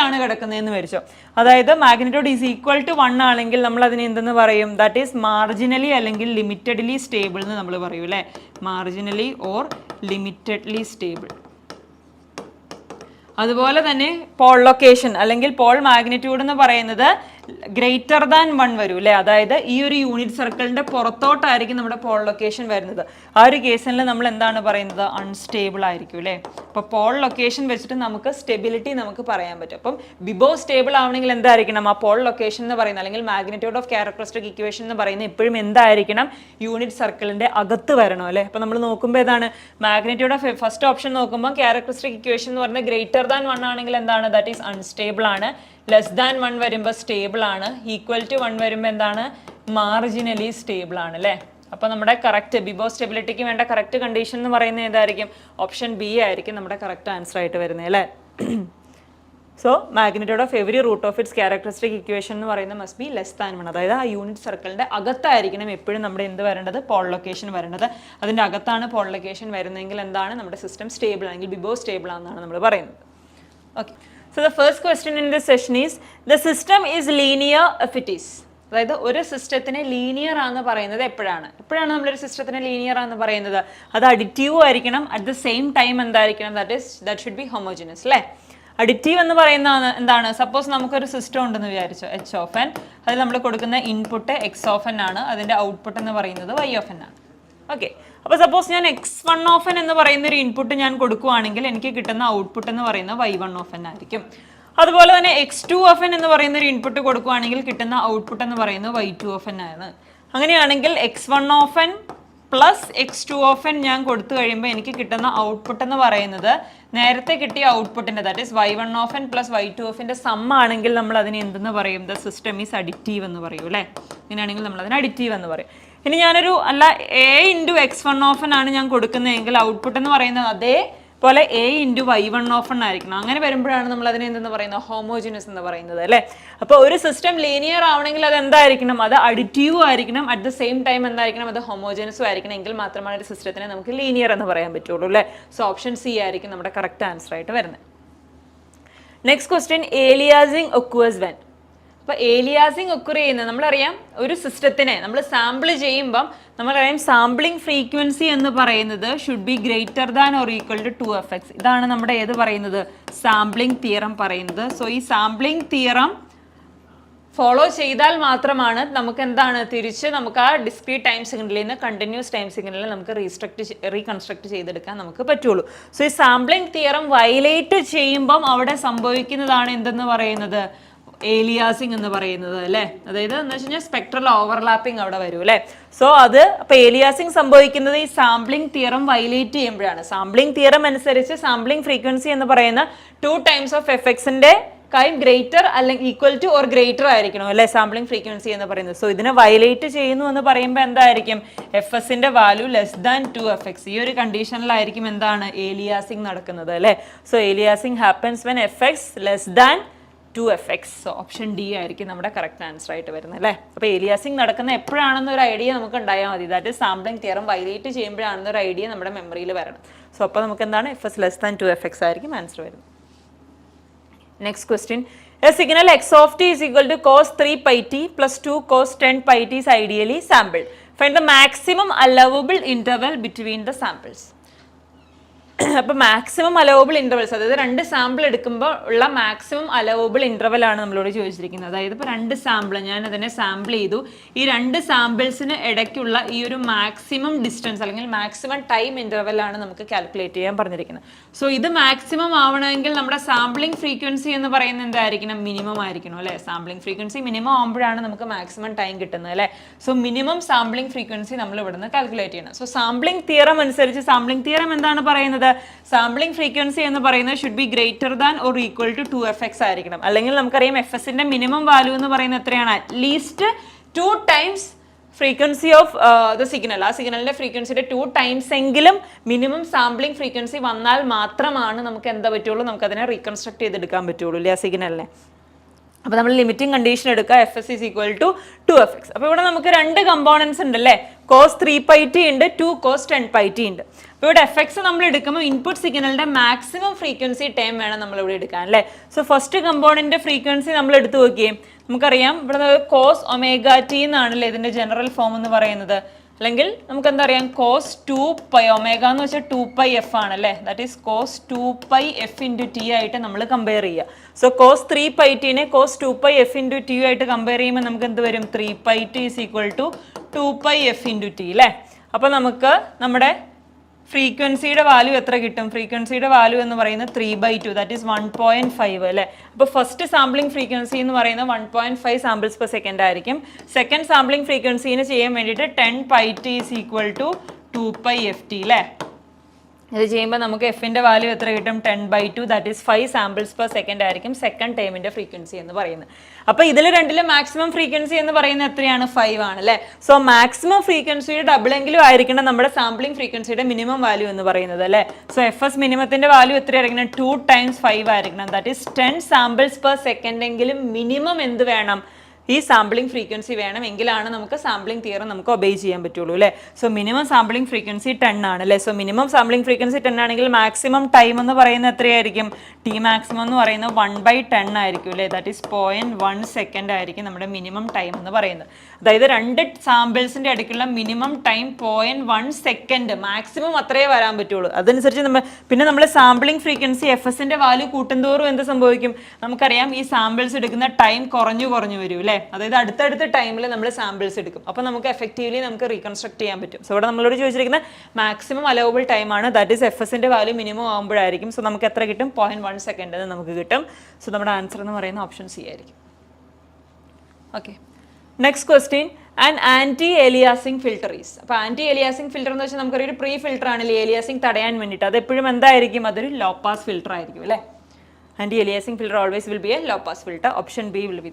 ആണ് കിടക്കുന്നതെന്ന് വിചാരിച്ചോ. അതായത് മാഗ്നിറ്റ്യൂഡ് ഈസ് ഈക്വൽ ടു 1 ആണെങ്കിൽ നമ്മൾ അതിനെ എന്തെന്ന് പറയും? ദാറ്റ് ഈസ് മാർജിനലി അല്ലെങ്കിൽ ലിമിറ്റഡ്ലി സ്റ്റേബിൾ എന്ന് നമ്മൾ പറയും അല്ലേ. Marginally or limitedly stable. അതുപോലെ തന്നെ പോൾ ലൊക്കേഷൻ അല്ലെങ്കിൽ പോൾ മാഗ്നിറ്റ്യൂഡ് എന്ന് പറയുന്നത് ഗ്രേറ്റർ ദാൻ 1 വരും അല്ലേ. അതായത് ഈ ഒരു യൂണിറ്റ് സർക്കിളിന്റെ പുറത്തോട്ടായിരിക്കും നമ്മുടെ പോൾ ലൊക്കേഷൻ വരുന്നത്. ആ ഒരു കേസിൽ നമ്മൾ എന്താണ് പറയുന്നത്? അൺസ്റ്റേബിൾ ആയിരിക്കും അല്ലേ. അപ്പോൾ പോൾ ലൊക്കേഷൻ വെച്ചിട്ട് നമുക്ക് സ്റ്റെബിലിറ്റി നമുക്ക് പറയാൻ പറ്റും. അപ്പം ബിബോ സ്റ്റേബിൾ ആവണമെങ്കിൽ എന്തായിരിക്കണം? ആ പോൾ ലൊക്കേഷൻ എന്ന് പറയുന്നത് അല്ലെങ്കിൽ മാഗ്നിറ്റ്യൂഡ് ഓഫ് ക്യാരക്ടറിസ്റ്റിക് ഇക്വേഷൻ എന്ന് പറയുന്നത് എപ്പോഴും എന്തായിരിക്കണം? യൂണിറ്റ് സർക്കിളിന്റെ അകത്ത് വരണം അല്ലേ. അപ്പോൾ നമ്മൾ നോക്കുമ്പോൾ ഏതാണ് മാഗ്നിറ്റ്യൂഡ് ഓഫ് ഫസ്റ്റ് ഓപ്ഷൻ നോക്കുമ്പോൾ ക്യാരക്ടറിസ്റ്റിക് ഇക്വേഷൻ എന്ന് പറയുന്നത് ഗ്രേറ്റർ ദാൻ 1 ആണെങ്കിൽ എന്താണ്? ദാറ്റ് ഈസ് അൺസ്റ്റേബിൾ ആണ്. ലെസ് ദാൻ 1 വരുമ്പോൾ സ്റ്റേബിൾ ആണ്. ഈക്വൽ ടു 1 വരുമ്പോൾ എന്താണ്? മാർജിനലി സ്റ്റേബിൾ ആണ് അല്ലേ. അപ്പോൾ നമ്മുടെ കറക്റ്റ് ബിബോ സ്റ്റെബിലിറ്റിക്ക് വേണ്ട കറക്റ്റ് കണ്ടീഷൻ എന്ന് പറയുന്നത് ഏതായിരിക്കും? ഓപ്ഷൻ ബി ആയിരിക്കും നമ്മുടെ കറക്റ്റ് ആൻസർ ആയിട്ട് വരുന്നത് അല്ലേ. So magnitude of every root of its characteristic equation എന്ന് പറയുന്നത് മസ്റ്റ് ബി ലെസ് ദാൻ 1. അതായത് ആ യൂണിറ്റ് സർക്കിളിന്റെ അകത്തായിരിക്കണം എപ്പോഴും നമ്മുടെ എന്ത് വരേണ്ടത്? പോൾ ലൊക്കേഷൻ വരേണ്ടത്. അതിൻ്റെ അകത്താണ് പോൾ ലൊക്കേഷൻ വരുന്നതെങ്കിൽ എന്താണ്? നമ്മുടെ സിസ്റ്റം സ്റ്റേബിൾ ആണെങ്കിൽ ബിബോ സ്റ്റേബിൾ ആണെന്നാണ് നമ്മൾ പറയുന്നത്. Okay. So the first question in this session is the system is linear if it is. അതായത് ഒരു സിസ്റ്റത്തിന് ലീനിയർ ആണെന്ന് പറയുന്നത് എപ്പോഴാണ് നമ്മളൊരു സിസ്റ്റത്തിന് ലീനിയർ ആണെന്ന് പറയുന്നത്? അത് അഡിറ്റീവ് ആയിരിക്കണം. അറ്റ് ദ സെയിം ടൈം എന്തായിരിക്കണം? ദാറ്റ് ഷുഡ് ബി ഹോമോജിനസ് അല്ലേ. അഡിറ്റീവ് എന്ന് പറയുന്ന എന്താണ്? സപ്പോസ് നമുക്കൊരു സിസ്റ്റം ഉണ്ടെന്ന് വിചാരിച്ചോ, എച്ച് ഓഫ് എൻ. അതിൽ നമ്മൾ കൊടുക്കുന്ന ഇൻപുട്ട് എക്സ് ഓഫ് എൻ ആണ്. അതിൻ്റെ ഔട്ട്പുട്ട് എന്ന് പറയുന്നത് വൈ ഓഫ് എൻ ആണ്. ഓക്കെ. അപ്പോൾ സപ്പോസ് ഞാൻ x1 ഓഫ് എൻ എന്ന് പറയുന്ന ഒരു ഇൻപുട്ട് ഞാൻ കൊടുക്കുകയാണെങ്കിൽ എനിക്ക് കിട്ടുന്ന ഔട്ട്പുട്ട് എന്ന് പറയുന്നത് y1 ഓഫ് എൻ ആയിരിക്കും. അതുപോലെ തന്നെ x2 ഓഫ് എൻ എന്ന് പറയുന്ന ഒരു ഇൻപുട്ട് കൊടുക്കുകയാണെങ്കിൽ കിട്ടുന്ന ഔട്ട്പുട്ട് എന്ന് പറയുന്നത് y2 ഓഫ് എൻ ആണ്. അങ്ങനെയാണെങ്കിൽ x1 of n plus x2 of N ഞാൻ കൊടുത്തു കഴിയുമ്പോൾ എനിക്ക് കിട്ടുന്ന ഔട്ട്പുട്ട് എന്ന് പറയുന്നത് നേരത്തെ കിട്ടിയ ഔട്ട്പുട്ടിൻ്റെ that is y1 of n plus y2 of എൻ്റെ സം ആണെങ്കിൽ നമ്മൾ അതിനെ എന്തെന്ന് പറയും? ദ സിസ്റ്റം ഈസ് അഡിറ്റീവ് എന്ന് പറയും അല്ലേ. അങ്ങനെയാണെങ്കിൽ നമ്മൾ അതിന് അഡിറ്റീവ് എന്ന് പറയും. ഇനി ഞാനൊരു അല്ല a×x1 ഓഫ് എൻ ആണ് ഞാൻ കൊടുക്കുന്നതെങ്കിൽ ഔട്ട്പുട്ട് എന്ന് പറയുന്നത് അതേപോലെ a×y1 ഓഫ് എൻ ആയിരിക്കണം. അങ്ങനെ വരുമ്പോഴാണ് നമ്മൾ അതിനെ എന്തെന്ന് പറയുന്നത്? ഹോമോജിനസ് എന്ന് പറയുന്നത് അല്ലേ. അപ്പോൾ ഒരു സിസ്റ്റം ലീനിയർ ആവണമെങ്കിൽ അത് എന്തായിരിക്കണം? അത് അഡിറ്റീവും ആയിരിക്കണം. അറ്റ് ദ സെയിം ടൈം എന്തായിരിക്കണം? അത് ഹോമോജിനസും ആയിരിക്കണം. എങ്കിൽ മാത്രമാണ് ഒരു സിസ്റ്റത്തിനെ നമുക്ക് ലീനിയർ എന്ന് പറയാൻ പറ്റുള്ളൂ അല്ലേ. സോ ഓപ്ഷൻ സി ആയിരിക്കും നമ്മുടെ കറക്റ്റ് ആൻസർ ആയിട്ട് വരുന്നത്. Next question, aliasing occurs when. അപ്പോൾ ഏലിയാസിങ് ഒക്കുർ ചെയ്യുന്നത് നമ്മളറിയാം, ഒരു സിസ്റ്റത്തിനെ നമ്മൾ സാമ്പിൾ ചെയ്യുമ്പം നമ്മളറിയാം സാമ്പിളിംഗ് ഫ്രീക്വൻസി എന്ന് പറയുന്നത് should be greater than or equal to 2fx. ഇതാണ് നമ്മുടെ ഏത് പറയുന്നത്? സാമ്പിളിംഗ് തിയറം പറയുന്നത്. സോ ഈ സാമ്പിളിംഗ് തിയറം ഫോളോ ചെയ്താൽ മാത്രമാണ് നമുക്ക് എന്താണ് തിരിച്ച് നമുക്ക് ആ ഡിസ്ക്രീറ്റ് ടൈം സിഗ്നലിൽ നിന്ന് കണ്ടിന്യൂസ് ടൈം സിഗ്നലിൽ നമുക്ക് റീകൺസ്ട്രക്ട് ചെയ്തെടുക്കാൻ നമുക്ക് പറ്റുള്ളൂ. സോ ഈ സാമ്പിളിംഗ് തിയറം വയലേറ്റ് ചെയ്യുമ്പം അവിടെ സംഭവിക്കുന്നതാണ് എന്തെന്ന് പറയുന്നത്? ഏലിയാസിങ് എന്ന് പറയുന്നത് അല്ലേ. അതായത് എന്ന് വെച്ച് കഴിഞ്ഞാൽ സ്പെക്ട്രൽ ഓവർലാപ്പിംഗ് അവിടെ വരും അല്ലേ. സോ അത് അപ്പോൾ ഏലിയാസിങ് സംഭവിക്കുന്നത് ഈ സാമ്പിളിംഗ് തിയറം വയലേറ്റ് ചെയ്യുമ്പോഴാണ്. സാമ്പിളിംഗ് തിയറം അനുസരിച്ച് സാമ്പിളിംഗ് ഫ്രീക്വൻസി എന്ന് പറയുന്ന 2 ടൈംസ് ഓഫ് fxന്റെ കാര്യം ഗ്രേറ്റർ അല്ലെങ്കിൽ ഈക്വൽ ടു ഓർ ഗ്രേറ്റർ ആയിരിക്കണം അല്ലേ സാമ്പിളിംഗ് ഫ്രീക്വൻസി എന്ന് പറയുന്നത്. സോ ഇതിനെ വയലേറ്റ് ചെയ്യുന്നു എന്ന് പറയുമ്പോൾ എന്തായിരിക്കും? fsന്റെ വാല്യൂ ലെസ് ദാൻ 2fx. ഈ ഒരു കണ്ടീഷനിലായിരിക്കും എന്താണ്? ഏലിയാസിംഗ് നടക്കുന്നത് അല്ലേ. So aliasing happens when fx less than 2fx. So option D ആയിരിക്കും നമ്മുടെ കറക്റ്റ് ആൻസർ ആയിട്ട് വരുന്നത് അല്ലേ. അപ്പോൾ ഏലിയാസിംഗ് നടക്കുന്ന എപ്പോഴാണെന്നൊരു ഐഡിയ നമുക്ക് ഉണ്ടായാൽ മതി. That is sampling theorem violate ചെയ്യുമ്പോഴാണെന്നൊരു ഐഡിയ നമ്മുടെ മെമ്മറിയിൽ വരണം. സോ അപ്പോൾ നമുക്ക് എന്താണ്? fs ലെസ് ദാൻ 2fx ആയിരിക്കും ആൻസർ വരുന്നത്. Next question, A signal x of t is equal to cos 3 pi t plus 2 cos 10 pi t is ideally sampled. Find the maximum allowable interval between the samples. അപ്പോൾ maximum allowable intervals, അതായത് 2 sample എടുക്കുമ്പോൾ ഉള്ള maximum allowable interval ആണ് നമ്മളോട് ചോദിച്ചിരിക്കുന്നത്. അതായത് ഇപ്പോൾ 2 sample ഞാൻ അതിനെ സാമ്പിൾ ചെയ്തു. ഈ 2 സാമ്പിൾസിന് ഇടയ്ക്കുള്ള ഈ ഒരു മാക്സിമം ഡിസ്റ്റൻസ് അല്ലെങ്കിൽ മാക്സിമം ടൈം ഇൻ്റർവെല്ലാണ് നമുക്ക് കാൽക്കുലേറ്റ് ചെയ്യാൻ പറഞ്ഞിരിക്കുന്നത്. സോ ഇത് മാക്സിമം ആവണമെങ്കിൽ നമ്മുടെ സാമ്പിളിംഗ് ഫ്രീക്വൻസി എന്ന് പറയുന്നത് എന്തായിരിക്കണം? മിനിമം ആയിരിക്കണം അല്ലേ. സാമ്പിളിംഗ് ഫ്രീക്വൻസി മിനിമം ആകുമ്പോഴാണ് നമുക്ക് മാക്സിമം ടൈം കിട്ടുന്നത് അല്ലേ. സോ മിനിമം സാമ്പിളിംഗ് ഫ്രീക്വൻസി നമ്മൾ ഇവിടുന്ന് കാൽക്കുലേറ്റ് ചെയ്യണം. സോ സാമ്പിളിംഗ് തിയറം അനുസരിച്ച് സാമ്പിളിംഗ് തിയറം എന്താണ് പറയുന്നത്? സാമ്പിളിംഗ് ഫ്രീക്വൻസി എന്ന് പറയുന്നത് should be greater than or equal to 2fx ആയിരിക്കണം. അല്ലെങ്കിൽ നമുക്കറിയാം fsന്റെ മിനിമം വാല്യൂ എന്ന് പറയുന്നത് എത്രയാണ്? At least 2 times frequency of the signal. ആ സിഗ്നലിന്റെ ഫ്രീക്വൻസിയുടെ 2 ടൈംസ് എങ്കിലും മിനിമം സാമ്പിളിംഗ് ഫ്രീക്വൻസി വന്നാൽ മാത്രമാണ് നമുക്ക് എന്താ പറ്റുള്ളൂ? നമുക്ക് അതിനെ റീകൺസ്ട്രക്ട് ചെയ്തെടുക്കാൻ പറ്റുള്ളൂ അല്ലേ ആ സിഗ്നലിനെ. അപ്പോൾ നമ്മൾ ലിമിറ്റിംഗ് കണ്ടീഷൻ എടുക്കുക f s is equal to 2fx. അപ്പോൾ ഇവിടെ നമുക്ക് രണ്ട് കമ്പോണൻസ് ഉണ്ട് അല്ലേ, cos 3πt ഉണ്ട്, 2 cos 10πt ഉണ്ട്. അപ്പോൾ ഇവിടെ എഫ് എക്സ് നമ്മൾ എടുക്കുമ്പോൾ ഇൻപുട്ട് സിഗ്നലിന്റെ മാക്സിമം ഫ്രീക്വൻസി ടൈം വേണം നമ്മൾ ഇവിടെ എടുക്കാൻ അല്ലേ. സോ ഫസ്റ്റ് കമ്പോണന്റ് ഫ്രീക്വൻസി നമ്മൾ എടുത്തു നോക്കിയേ, നമുക്കറിയാം ഇവിടെ കോസ് ഒമേഗ ടി എന്നാണല്ലേ ഇതിന്റെ ജനറൽ ഫോം എന്ന് പറയുന്നത്. അല്ലെങ്കിൽ നമുക്ക് എന്താ അറിയാം, കോസ് 2π ഒമേഗ എന്ന് വെച്ചാൽ 2πf ആണല്ലേ, that is cos 2πf into t ആയിട്ട് നമ്മൾ കമ്പയർ ചെയ്യുക. സോ കോസ് 3πtനെ കോസ് 2πf ഇൻറ്റു ടി ആയിട്ട് കമ്പയർ ചെയ്യുമ്പോൾ നമുക്ക് എന്ത് വരും, 3πt is equal to 2πf into t അല്ലേ. അപ്പോൾ നമുക്ക് നമ്മുടെ ഫ്രീക്വൻസിയുടെ വാല്യൂ എത്ര കിട്ടും, ഫ്രീക്വൻസിയുടെ വാല്യൂ എന്ന് പറയുന്നത് 3/2 ദാറ്റ് ഈസ് 1.5 അല്ലേ. അപ്പോൾ ഫസ്റ്റ് സാമ്പിളിംഗ് ഫ്രീക്വൻസി എന്ന് പറയുന്നത് 1.5 സാമ്പിൾസ് പെർ സെക്കൻഡ് ആയിരിക്കും. സെക്കൻഡ് സാമ്പിളിംഗ് ഫ്രീക്വൻസിന് ചെയ്യാൻ വേണ്ടിയിട്ട് 10πt is equal to 2πft അല്ലേ. ഇത് ചെയ്യുമ്പോൾ നമുക്ക് എഫിൻ്റെ വാല്യൂ എത്ര കിട്ടും, 10/2 that is 5 samples per second ആയിരിക്കും സെക്കൻഡ് ടൈമിൻ്റെ ഫ്രീക്വൻസി എന്ന് പറയുന്നത്. അപ്പോൾ ഇതിൽ രണ്ടിലും മാക്സിമം ഫ്രീക്വൻസി എന്ന് പറയുന്നത് എത്രയാണ്, 5 ആണ് അല്ലേ. സോ മാക്സിമം ഫ്രീക്വൻസിയുടെ ഡബിൾ എങ്കിലും ആയിരിക്കണം നമ്മുടെ സാമ്പിളിംഗ് ഫ്രീക്വൻസിയുടെ മിനിമം വാല്യൂ എന്ന് പറയുന്നത് അല്ലേ. സോ എഫ് എസ് മിനിമത്തിൻ്റെ വാല്യൂ എത്രയായിരിക്കണം, 2 × 5 ആയിരിക്കണം, that is 10 samples per second എങ്കിലും മിനിമം എന്ത് വേണം, ഈ സാമ്പിളിംഗ് ഫ്രീക്വൻസി വേണം, എങ്കിലാണ് നമുക്ക് സാമ്പിളിംഗ് തിയറം നമുക്ക് ഒബേ ചെയ്യാൻ പറ്റുള്ളൂ അല്ലേ. സോ മിനിമം സാമ്പിളിംഗ് ഫ്രീക്വൻസി 10 ആണ് അല്ലേ. സോ മിനിമം സാമ്പിളിംഗ് ഫ്രീക്വൻസി 10 ആണെങ്കിൽ മാക്സിമം ടൈം എന്ന് പറയുന്നത് എത്രയായിരിക്കും, ടി മാക്സിമം എന്ന് പറയുന്നത് 1/10 ആയിരിക്കും അല്ലേ, ദാറ്റ് ഈസ് 0.1 സെക്കൻഡ് ആയിരിക്കും നമ്മുടെ മിനിമം ടൈം എന്ന് പറയുന്നത്. അതായത് രണ്ട് സാമ്പിൾസിൻ്റെ ഇടയ്ക്കുള്ള മിനിമം ടൈം 0.1 സെക്കൻഡ്, മാക്സിമം അത്രയേ വരാൻ പറ്റുള്ളൂ. അതനുസരിച്ച് പിന്നെ നമ്മൾ സാമ്പിളിംഗ് ഫ്രീക്വൻസി എഫ് എസിൻ്റെ വാല്യൂ കൂട്ടുന്തോറും എന്ത് സംഭവിക്കും, നമുക്കറിയാം ഈ സാമ്പിൾസ് എടുക്കുന്ന ടൈം കുറഞ്ഞു വരും അല്ലേ. അതായത് അടുത്തടുത്ത ടൈമിൽ നമ്മൾ സാമ്പിൾസ് എടുക്കും, അപ്പോൾ നമുക്ക് എഫക്റ്റീവ്ലി നമുക്ക് റീകൺസ്ട്രക്ട് ചെയ്യാൻ പറ്റും. സോ ഇവിടെ നമ്മളോട് ചോദിച്ചിരിക്കുന്ന മാക്സിമം അലവബിൾ ടൈമാണ്, ദാറ്റ് ഈസ് എഫ് എസിൻ്റെ വാല്യൂ മിനിമം ആകുമ്പോഴായിരിക്കും. സോ നമുക്ക് എത്ര കിട്ടും, 0.1 സെക്കൻഡ് എന്ന് നമുക്ക് കിട്ടും. സോ നമ്മുടെ ആൻസർ എന്ന് പറയുന്ന ഓപ്ഷൻ സി ആയിരിക്കും. Okay, next question, and anti aliasing filter is. അപ്പോൾ ആൻറ്റി ഏലിയാസിംഗ് ഫിൽട്ടർ എന്ന് വെച്ചാൽ നമുക്കൊരു പ്രീ ഫിൽട്ടർ ആണല്ലേ ഏലിയാസിംഗ് തടയാൻ വേണ്ടിയിട്ട്. അത് എപ്പോഴും എന്തായിരിക്കും, അതൊരു ലോ പാസ് ഫിൽട്ടർ ആയിരിക്കും അല്ലേ. Anti aliasing filter always will be a low pass filter. Option B will B